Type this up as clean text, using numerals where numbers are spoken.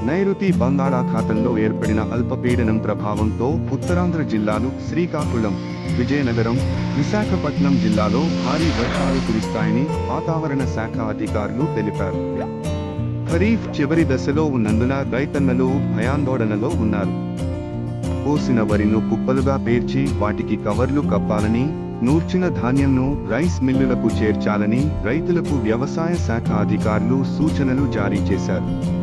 నైరుతి బంగాళాఖాతంలో ఏర్పడిన అల్పపీడనం ప్రభావంతో ఉత్తరాంధ్ర జిల్లాలు శ్రీకాకుళం, విజయనగరం, విశాఖపట్నం జిల్లాలో భారీ వర్షాలు కురుస్తాయని వాతావరణ శాఖ అధికారులు తెలిపారు. ఖరీఫ్ చివరి దశలో ఉన్నందున రైతన్నలు భయాందోళనలో ఉన్నారు. కోసిన వరిను కుప్పలుగా పేర్చి వాటికి కవర్లు కప్పాలని, నూర్చిన ధాన్యంను రైస్ మిల్లులకు చేర్చాలని రైతులకు వ్యవసాయ శాఖ అధికారులు సూచనలు జారీ చేశారు.